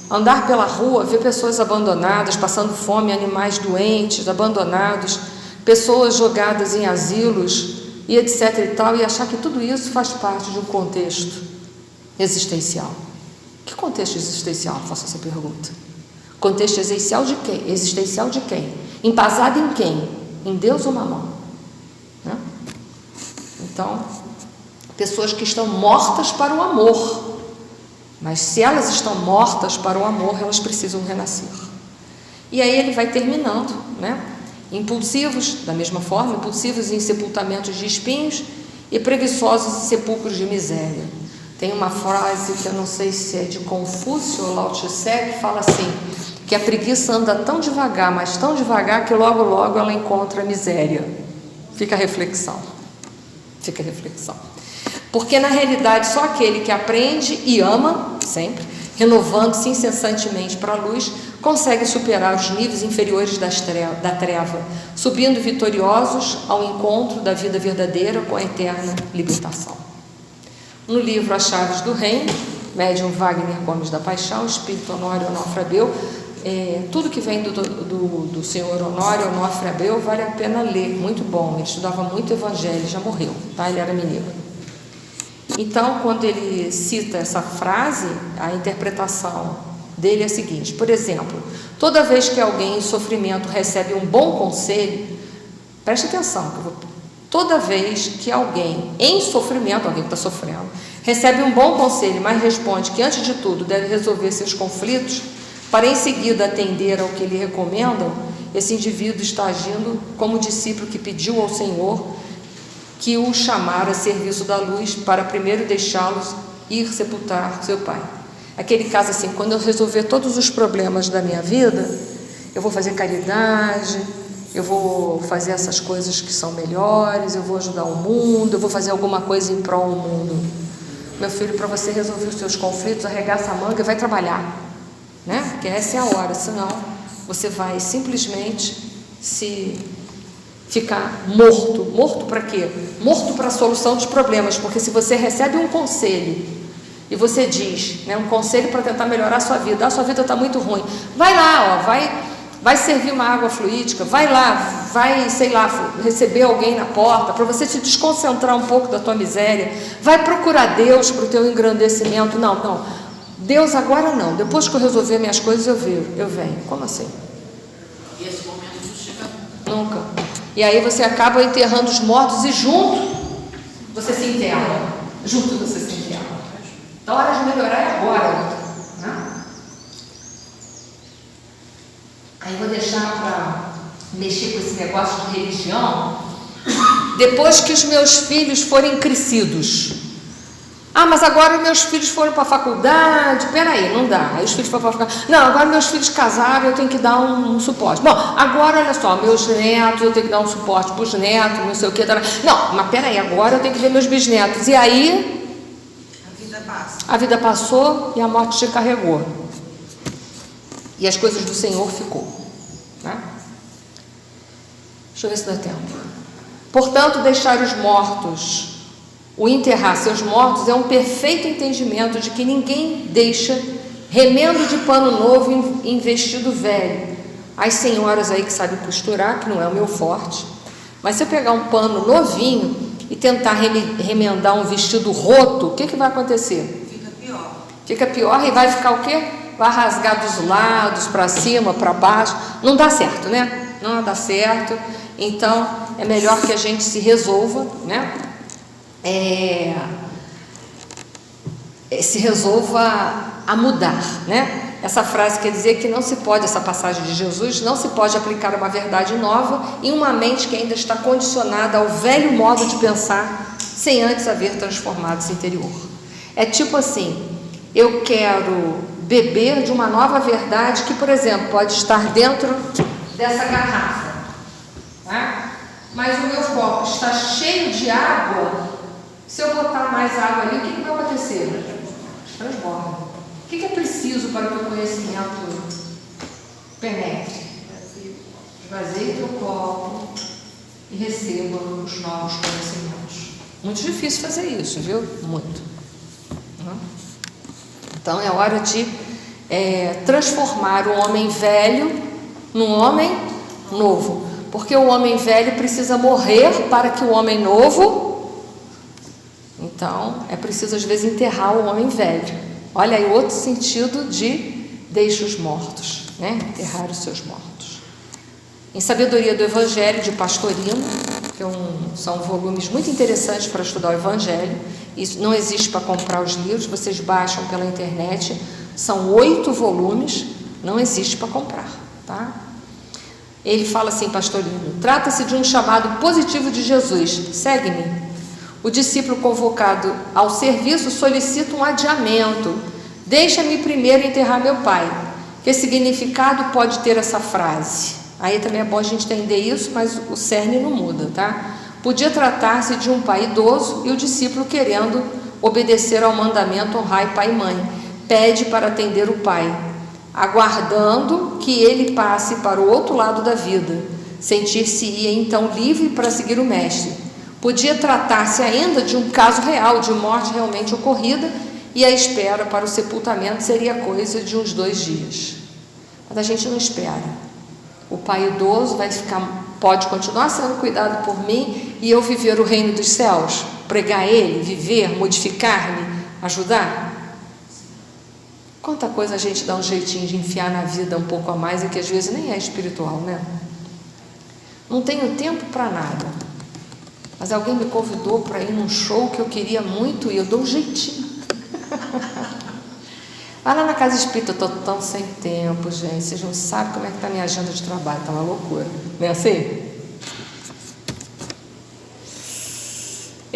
andar pela rua, ver pessoas abandonadas, passando fome, animais doentes, abandonados, pessoas jogadas em asilos e etc e tal, e achar que tudo isso faz parte de um contexto existencial? Que contexto existencial? Faço essa pergunta. Contexto existencial de quem? Existencial de quem? Embasado em quem? Em Deus ou Mamão? Né? Então, pessoas que estão mortas para o amor. Mas se elas estão mortas para o amor, elas precisam renascer. E aí ele vai terminando, né? Impulsivos, da mesma forma, impulsivos em sepultamentos de espinhos e preguiçosos em sepulcros de miséria. Tem uma frase que eu não sei se é de Confúcio ou Lao Tse, que fala assim, que a preguiça anda tão devagar, mas tão devagar, que logo, logo ela encontra a miséria. Fica a reflexão. Fica a reflexão. Porque, na realidade, só aquele que aprende e ama, sempre, renovando-se incessantemente para a luz, consegue superar os níveis inferiores da treva, subindo vitoriosos ao encontro da vida verdadeira com a eterna libertação. No livro As Chaves do Reino, médium Wagner Gomes da Paixão, espírito Honório Onofre Abel, tudo que vem do senhor Honório Onofre Abel vale a pena ler, muito bom. Ele estudava muito evangelho, já morreu, tá? Ele era mineiro. Então, quando ele cita essa frase, a interpretação dele é a seguinte: por exemplo, toda vez que alguém em sofrimento recebe um bom conselho, preste atenção, toda vez que alguém em sofrimento, alguém que está sofrendo, recebe um bom conselho, mas responde que antes de tudo deve resolver seus conflitos, para em seguida atender ao que lhe recomendam, esse indivíduo está agindo como discípulo que pediu ao Senhor que o chamara a serviço da luz, para primeiro deixá-los ir sepultar seu pai. Aquele caso assim, quando eu resolver todos os problemas da minha vida, eu vou fazer caridade, eu vou fazer essas coisas que são melhores, eu vou ajudar o mundo, eu vou fazer alguma coisa em prol do mundo. Meu filho, para você resolver os seus conflitos, arregaça a manga e vai trabalhar, né? Porque essa é a hora, senão você vai simplesmente se ficar morto. Morto para quê? Morto para a solução dos problemas, porque se você recebe um conselho e você diz, né, um conselho para tentar melhorar a sua vida está muito ruim, vai lá, ó, vai servir uma água fluídica, vai lá, vai, sei lá, receber alguém na porta, para você se desconcentrar um pouco da tua miséria, vai procurar Deus para o teu engrandecimento. Não, Deus agora não, depois que eu resolver minhas coisas eu venho. Como assim? E esse momento não chega nunca. E aí você acaba enterrando os mortos e junto você se enterra. Junto você se enterra. Então a hora de melhorar é agora, né? Aí vou deixar para mexer com esse negócio de religião depois que os meus filhos forem crescidos. Ah, mas agora meus filhos foram para a faculdade. Peraí, não dá. Aí os filhos foram para a faculdade. Não, agora meus filhos casaram, eu tenho que dar um suporte. Bom, agora olha só, meus netos, eu tenho que dar um suporte para os netos, não sei o que. Não, mas peraí, agora eu tenho que ver meus bisnetos. E aí a vida passou e a morte te carregou. E as coisas do Senhor ficou, né? Deixa eu ver se dá tempo. Portanto, deixar os mortos, o enterrar seus mortos, é um perfeito entendimento de que ninguém deixa remendo de pano novo em vestido velho. As senhoras aí que sabem costurar, que não é o meu forte, mas se eu pegar um pano novinho e tentar remendar um vestido roto, o que vai acontecer? Fica pior. Fica pior e vai ficar o quê? Vai rasgar dos lados, para cima, para baixo. Não dá certo, né? Não dá certo. Então, é melhor que a gente se resolva, né? Se resolva a mudar, né? Essa frase quer dizer que não se pode, essa passagem de Jesus, não se pode aplicar uma verdade nova em uma mente que ainda está condicionada ao velho modo de pensar, sem antes haver transformado esse interior. É tipo assim, eu quero beber de uma nova verdade que, por exemplo, pode estar dentro dessa garrafa, tá? Mas o meu copo está cheio de água. Se eu botar mais água ali, o que vai acontecer? Transborda. O que é preciso para que o conhecimento penetre? Esvazie teu copo e receba os novos conhecimentos. Muito difícil fazer isso, viu? Muito. Então é hora de transformar o homem velho num homem novo, porque o homem velho precisa morrer para que o homem novo. Então é preciso às vezes enterrar o homem velho. Olha aí outro sentido de deixa os mortos, né? Enterrar os seus mortos. Em Sabedoria do Evangelho, de Pastorino, que são volumes muito interessantes para estudar o Evangelho. Isso não existe para comprar os livros, vocês baixam pela internet. São 8 volumes, não existe para comprar, tá? Ele fala assim, Pastorino: trata-se de um chamado positivo de Jesus. Segue-me. O discípulo convocado ao serviço solicita um adiamento. Deixa-me primeiro enterrar meu pai. Que significado pode ter essa frase? Aí também é bom a gente entender isso, mas o cerne não muda, tá? Podia tratar-se de um pai idoso e o discípulo, querendo obedecer ao mandamento honrai pai e mãe, pede para atender o pai, aguardando que ele passe para o outro lado da vida. Sentir-se-ia então livre para seguir o mestre. Podia tratar-se ainda de um caso real, de morte realmente ocorrida, e a espera para o sepultamento seria coisa de uns 2 dias. Mas a gente não espera. O pai idoso pode continuar sendo cuidado por mim e eu viver o reino dos céus, pregar ele, viver, modificar-me, ajudar. Quanta coisa a gente dá um jeitinho de enfiar na vida um pouco a mais e que às vezes nem é espiritual, né? Não tenho tempo para nada, mas alguém me convidou para ir num show que eu queria muito e eu dou um jeitinho. Vai lá na casa espírita, eu estou tão sem tempo, gente. Vocês não sabem como é que está a minha agenda de trabalho, está uma loucura. Não é assim?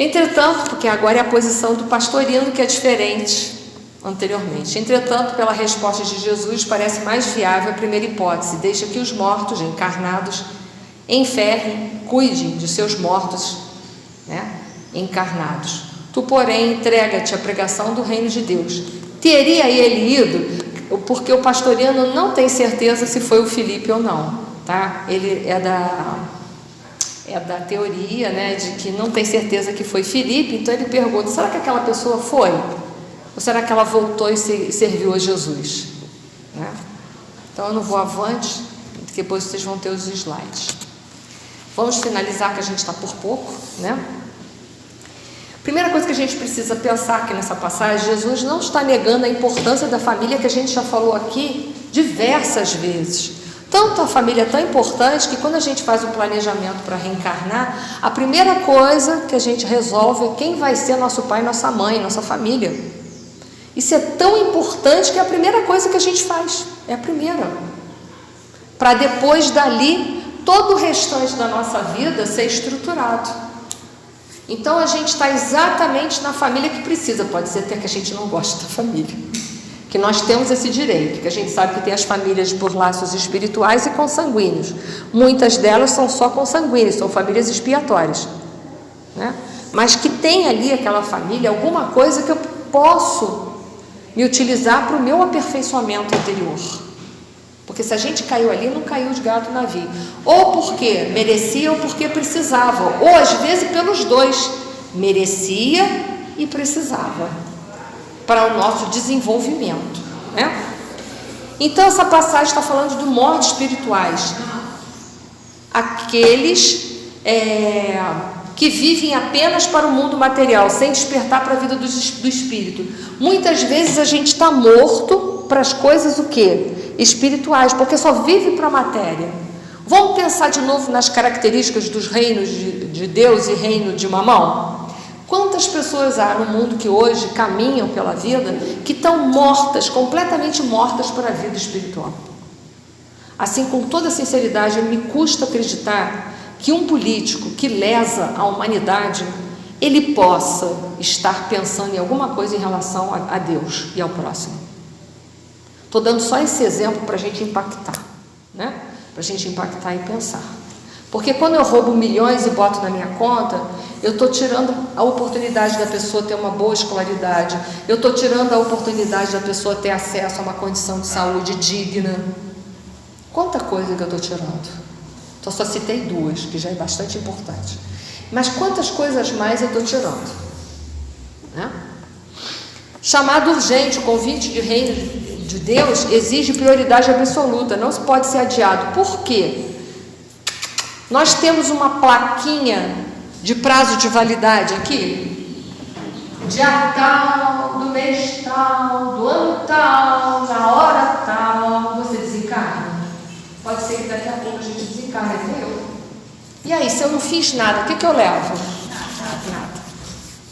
Entretanto, porque agora é a posição do pastorino que é diferente anteriormente. Entretanto, pela resposta de Jesus, parece mais viável a primeira hipótese: deixa que os mortos, encarnados, enferrem, cuidem de seus mortos, encarnados. Tu, porém, entrega-te à pregação do reino de Deus. Teria ele ido, porque o pastorino não tem certeza se foi o Filipe ou não, tá? Ele é da teoria, de que não tem certeza que foi Filipe, então ele pergunta: será que aquela pessoa foi? Ou será que ela voltou e serviu a Jesus? Então eu não vou avante, depois vocês vão ter os slides. Vamos finalizar, que a gente está por pouco, Primeira coisa que a gente precisa pensar aqui nessa passagem: Jesus não está negando a importância da família, que a gente já falou aqui diversas vezes. Tanto a família é tão importante que quando a gente faz um planejamento para reencarnar, a primeira coisa que a gente resolve é quem vai ser nosso pai, nossa mãe, nossa família. Isso é tão importante que é a primeira coisa que a gente faz, é a primeira. Para depois dali, todo o restante da nossa vida ser estruturado. Então a gente está exatamente na família que precisa. Pode ser até que a gente não goste da família, que nós temos esse direito, que a gente sabe que tem as famílias por laços espirituais e consanguíneos. Muitas delas são só consanguíneas, são famílias expiatórias, mas que tem ali aquela família alguma coisa que eu posso me utilizar para o meu aperfeiçoamento interior. Porque se a gente caiu ali, não caiu de gato na navio. Ou porque merecia ou porque precisava. Ou às vezes pelos dois. Merecia e precisava. Para o nosso desenvolvimento. Então essa passagem está falando de mortos espirituais. Aqueles que vivem apenas para o mundo material, sem despertar para a vida do espírito. Muitas vezes a gente está morto para as coisas o quê? Espirituais, porque só vive para a matéria. Vamos pensar de novo nas características dos reinos de Deus e reino de Mamão? Quantas pessoas há no mundo que hoje caminham pela vida que estão mortas, completamente mortas para a vida espiritual? Assim, com toda sinceridade, me custa acreditar que um político que lesa a humanidade, ele possa estar pensando em alguma coisa em relação a Deus e ao próximo. Estou dando só esse exemplo para a gente impactar, para a gente impactar e pensar. Porque quando eu roubo milhões e boto na minha conta, eu estou tirando a oportunidade da pessoa ter uma boa escolaridade, eu estou tirando a oportunidade da pessoa ter acesso a uma condição de saúde digna. Quanta coisa que eu estou tirando. Então só citei duas, que já é bastante importante. Mas quantas coisas mais eu estou tirando? Chamado urgente, o convite de reino de Deus exige prioridade absoluta, não se pode ser adiado. Por quê? Nós temos uma plaquinha de prazo de validade aqui, dia tal, do mês tal, do ano tal, na hora tal, você desencarna. Pode ser que daqui a pouco a gente desencarne, entendeu? E aí, se eu não fiz nada, o que eu levo? Nada.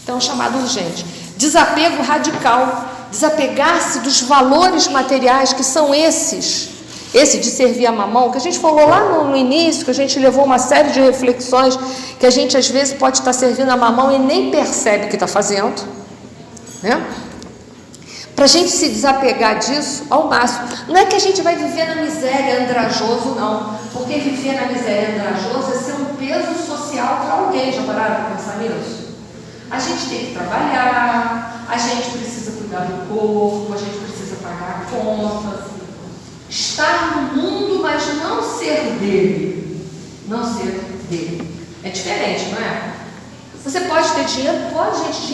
Então, chamado urgente. Desapego radical. Desapegar-se dos valores materiais que são esse de servir a mamão, que a gente falou lá no início, que a gente levou uma série de reflexões, que a gente às vezes pode estar servindo a mamão e nem percebe o que está fazendo, para a gente se desapegar disso ao máximo. Não é que a gente vai viver na miséria andrajoso, não, porque viver na miséria andrajoso é ser um peso social para alguém. Já pararam para pensar nisso? A gente tem que trabalhar, a gente precisa cuidar do corpo, a gente precisa pagar contas, estar no mundo, mas não ser dele. Não ser dele. É diferente, não é? Você pode ter dinheiro? Pode, gente.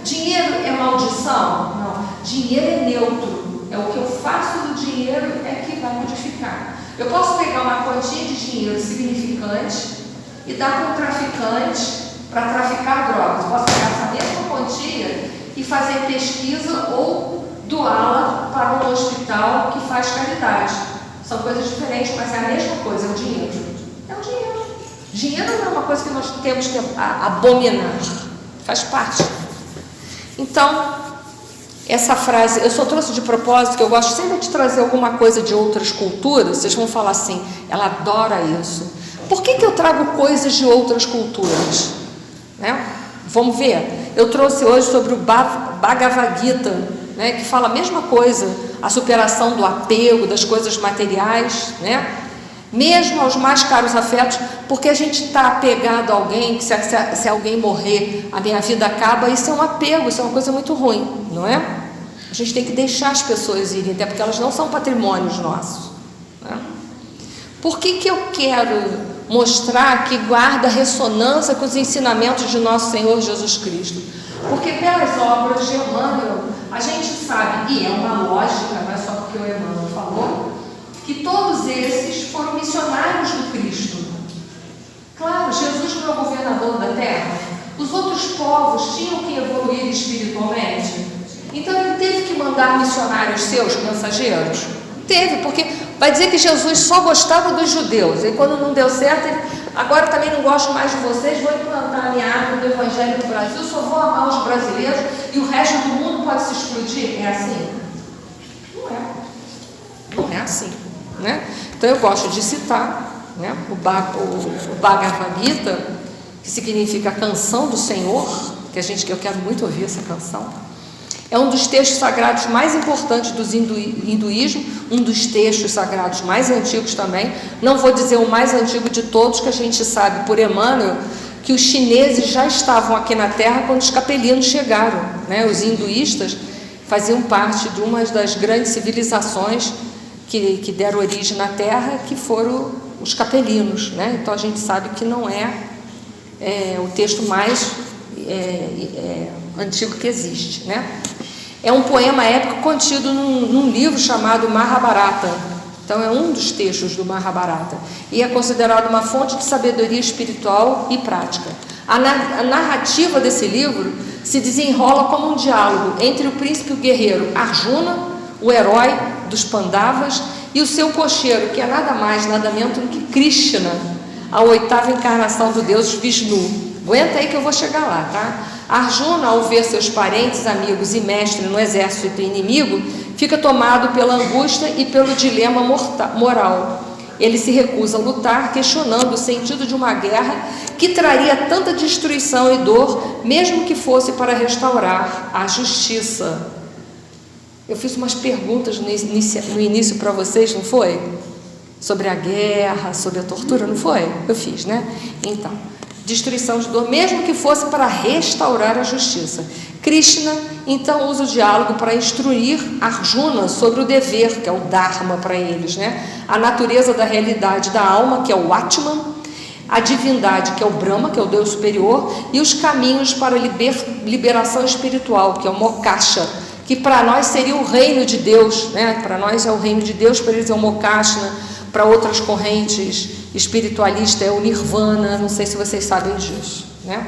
Dinheiro é maldição? Não. Dinheiro é neutro. É o que eu faço do dinheiro é que vai modificar. Eu posso pegar uma quantia de dinheiro significante e dar para um traficante para traficar drogas. Posso pegar essa mesma quantia e fazer pesquisa ou doá-la para um hospital que faz caridade. São coisas diferentes, mas é a mesma coisa, é o dinheiro. É o dinheiro. Dinheiro não é uma coisa que nós temos que abominar, faz parte. Então, essa frase, eu só trouxe de propósito, que eu gosto sempre de trazer alguma coisa de outras culturas. Vocês vão falar assim, ela adora isso. Por que eu trago coisas de outras culturas? Vamos ver? Eu trouxe hoje sobre o Bhagavad Gita, né, que fala a mesma coisa, a superação do apego, das coisas materiais, né? Mesmo aos mais caros afetos, porque a gente está apegado a alguém, que se alguém morrer, a minha vida acaba, isso é um apego, isso é uma coisa muito ruim, não é? A gente tem que deixar as pessoas irem, até porque elas não são patrimônios nossos, né? Por que eu quero mostrar que guarda ressonância com os ensinamentos de nosso Senhor Jesus Cristo? Porque pelas obras de Emmanuel, a gente sabe, e é uma lógica, não é só porque o Emmanuel falou, que todos esses foram missionários do Cristo. Claro, Jesus não é o governador da terra. Os outros povos tinham que evoluir espiritualmente. Então ele teve que mandar missionários seus, mensageiros. Teve, porque vai dizer que Jesus só gostava dos judeus. E quando não deu certo, ele, agora também não gosto mais de vocês, vou implantar a minha árvore do Evangelho no Brasil, só vou amar os brasileiros e o resto do mundo pode se explodir. É assim? Não é. Não é assim, né? Então eu gosto de citar, né, o Bhagavad Gita, que significa canção do Senhor, que eu quero muito ouvir essa canção. É um dos textos sagrados mais importantes do hinduísmo, um dos textos sagrados mais antigos também. Não vou dizer o mais antigo de todos, que a gente sabe por Emmanuel que os chineses já estavam aqui na Terra quando os capelinos chegaram, né? Os hinduístas faziam parte de uma das grandes civilizações que deram origem na Terra, que foram os capelinos, né? Então a gente sabe que não é o texto mais antigo que existe, né? É um poema épico contido num livro chamado Mahabharata. Então é um dos textos do Mahabharata e é considerado uma fonte de sabedoria espiritual e prática. A narrativa desse livro se desenrola como um diálogo entre o príncipe guerreiro Arjuna, o herói dos Pandavas, e o seu cocheiro, que é nada mais, nada menos do que Krishna, a oitava encarnação do Deus Vishnu. Aguenta aí que eu vou chegar lá, tá? Arjuna, ao ver seus parentes, amigos e mestre no exército inimigo, fica tomado pela angústia e pelo dilema moral. Ele se recusa a lutar, questionando o sentido de uma guerra que traria tanta destruição e dor, mesmo que fosse para restaurar a justiça. Eu fiz umas perguntas no início para vocês, não foi? Sobre a guerra, sobre a tortura, não foi? Eu fiz, né? Então, destruição de dor, mesmo que fosse para restaurar a justiça. Krishna, então, usa o diálogo para instruir Arjuna sobre o dever, que é o Dharma para eles, né? A natureza da realidade da alma, que é o Atman, a divindade, que é o Brahma, que é o Deus superior, e os caminhos para a liberação espiritual, que é o Moksha, que para nós seria o reino de Deus, né? Para nós é o reino de Deus, para eles é o Moksha, para outras correntes espiritualistas é o Nirvana, não sei se vocês sabem disso, né?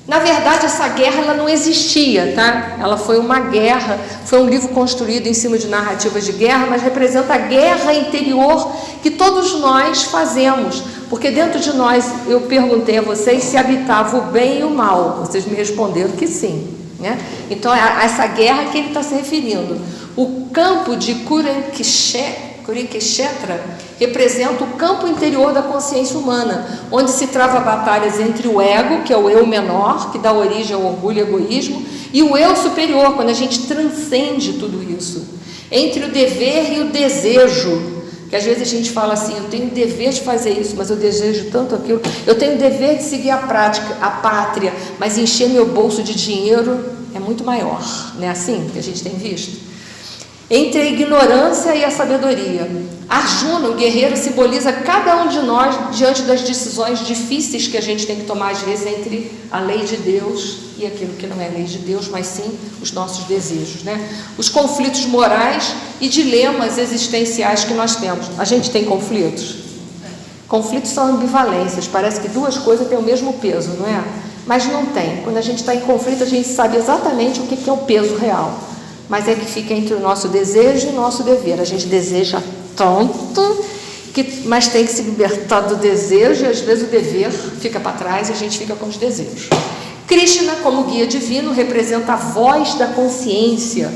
Na verdade, essa guerra ela não existia, tá? Ela foi uma guerra, foi um livro construído em cima de narrativas de guerra, mas representa a guerra interior que todos nós fazemos, porque dentro de nós, eu perguntei a vocês se habitava o bem e o mal, vocês me responderam que sim, né? Então, é a essa guerra que ele está se referindo. O campo de Kurukshetra representa o campo interior da consciência humana, onde se trava batalhas entre o ego, que é o eu menor, que dá origem ao orgulho e egoísmo, e o eu superior, quando a gente transcende tudo isso, entre o dever e o desejo, que às vezes a gente fala assim, eu tenho o dever de fazer isso, mas eu desejo tanto aquilo, eu tenho o dever de seguir a pátria, mas encher meu bolso de dinheiro é muito maior, não é assim que a gente tem visto? Entre a ignorância e a sabedoria. Arjuna, o guerreiro, simboliza cada um de nós diante das decisões difíceis que a gente tem que tomar, às vezes, entre a lei de Deus e aquilo que não é lei de Deus, mas sim os nossos desejos, né? Os conflitos morais e dilemas existenciais que nós temos. A gente tem conflitos? Conflitos são ambivalências, parece que duas coisas têm o mesmo peso, não é? Mas não tem. Quando a gente está em conflito, a gente sabe exatamente o que é o peso real. Mas é que fica entre o nosso desejo e o nosso dever. A gente deseja tanto, mas tem que se libertar do desejo, e às vezes o dever fica para trás e a gente fica com os desejos. Krishna, como guia divino, representa a voz da consciência,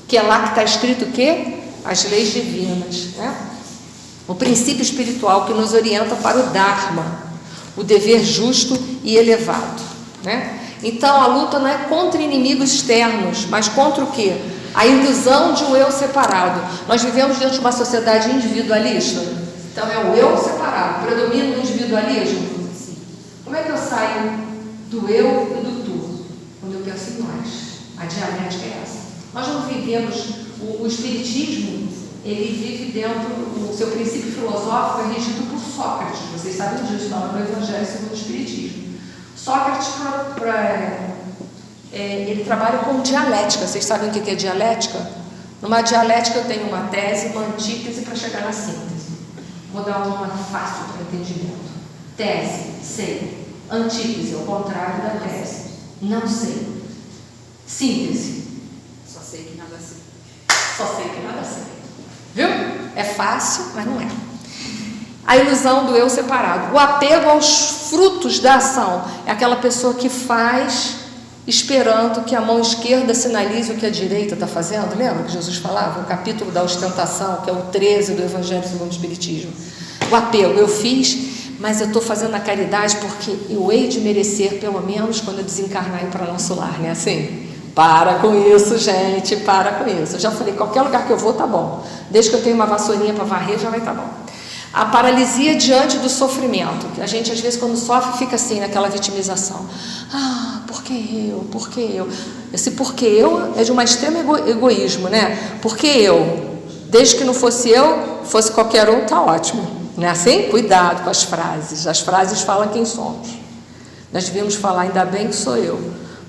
que é lá que está escrito o quê? As leis divinas, né? O princípio espiritual que nos orienta para o Dharma, o dever justo e elevado, né? Então a luta não é contra inimigos externos, mas contra o quê? A ilusão de um eu separado. Nós vivemos dentro de uma sociedade individualista. Então é o eu separado, predomina o individualismo. Como é que eu saio do eu e do tu? Quando eu penso em nós. A dialética é essa. Nós não vivemos, o espiritismo, ele vive dentro, o seu princípio filosófico é regido por Sócrates. Vocês sabem disso, fala no Evangelho segundo o Espiritismo. Sócrates, ele trabalha com dialética. Vocês sabem o que é dialética? Numa dialética eu tenho uma tese, uma antítese para chegar na síntese. Vou dar uma fácil para entendimento. Tese, sei. Antítese, ao contrário da tese. Não sei. Síntese. Só sei que nada sei. Só sei que nada sei. Viu? É fácil, mas não é. A ilusão do eu separado. O apego aos frutos da ação. É aquela pessoa que faz esperando que a mão esquerda sinalize o que a direita está fazendo. Lembra que Jesus falava? O capítulo da ostentação, que é o 13 do Evangelho segundo o Espiritismo. O apego. Eu fiz, mas eu estou fazendo a caridade porque eu hei de merecer, pelo menos, quando eu desencarnar e ir para nosso lar, né? Assim, para com isso, gente, para com isso. Eu já falei, qualquer lugar que eu vou, tá bom. Desde que eu tenha uma vassourinha para varrer, já vai estar bom. A paralisia diante do sofrimento. A gente, às vezes, quando sofre, fica assim, naquela vitimização. Ah, por que eu? Por que eu? Esse porque eu é de um extremo egoísmo, né? Porque eu? Desde que não fosse eu, fosse qualquer um, tá ótimo. Não é assim? Cuidado com as frases. As frases falam quem somos. Nós devíamos falar, ainda bem que sou eu.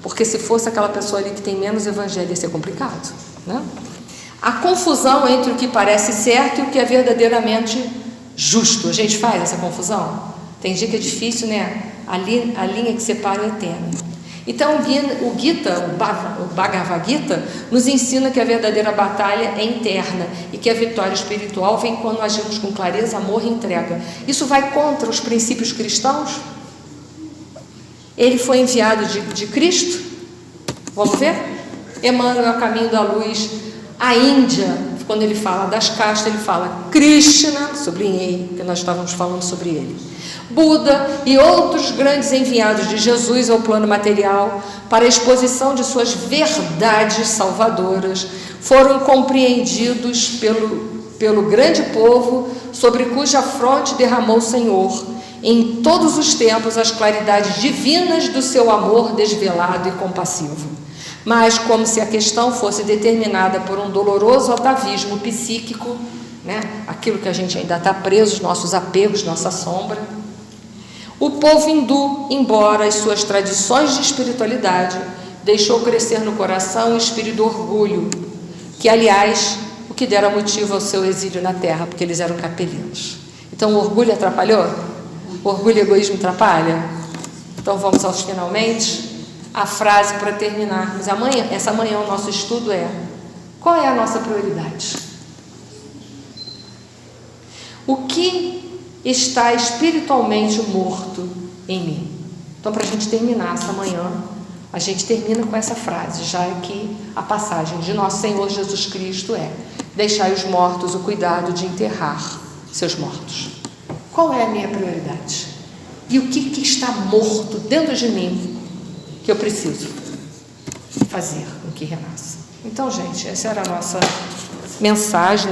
Porque se fosse aquela pessoa ali que tem menos evangelho, ia ser complicado, né? A confusão entre o que parece certo e o que é verdadeiramente justo. A gente faz essa confusão? Tem dia que é difícil, né? A linha que separa é eterna. Então o Gita, o Bhagavad Gita, nos ensina que a verdadeira batalha é interna e que a vitória espiritual vem quando agimos com clareza, amor e entrega. Isso vai contra os princípios cristãos? Ele foi enviado de Cristo? Vamos ver? Emmanuel, a caminho da luz. A Índia, quando ele fala das castas, ele fala Krishna, sublinhei, que nós estávamos falando sobre ele. Buda e outros grandes enviados de Jesus ao plano material para a exposição de suas verdades salvadoras foram compreendidos pelo grande povo sobre cuja fronte derramou o Senhor em todos os tempos as claridades divinas do seu amor desvelado e compassivo. Mas como se a questão fosse determinada por um doloroso atavismo psíquico, né? Aquilo que a gente ainda está preso, os nossos apegos, nossa sombra, o povo hindu, embora as suas tradições de espiritualidade, deixou crescer no coração o espírito do orgulho, que aliás, o que dera motivo ao seu exílio na terra, porque eles eram capelinos. Então o orgulho atrapalhou? O orgulho e o egoísmo atrapalham? Então vamos aos finalmente. A frase para terminarmos. Essa manhã o nosso estudo é: qual é a nossa prioridade? O que está espiritualmente morto em mim? Então, para a gente terminar essa manhã, a gente termina com essa frase, já que a passagem de nosso Senhor Jesus Cristo é: deixai os mortos o cuidado de enterrar seus mortos. Qual é a minha prioridade? E o que está morto dentro de mim que eu preciso fazer com que renasça? Então, gente, essa era a nossa mensagem.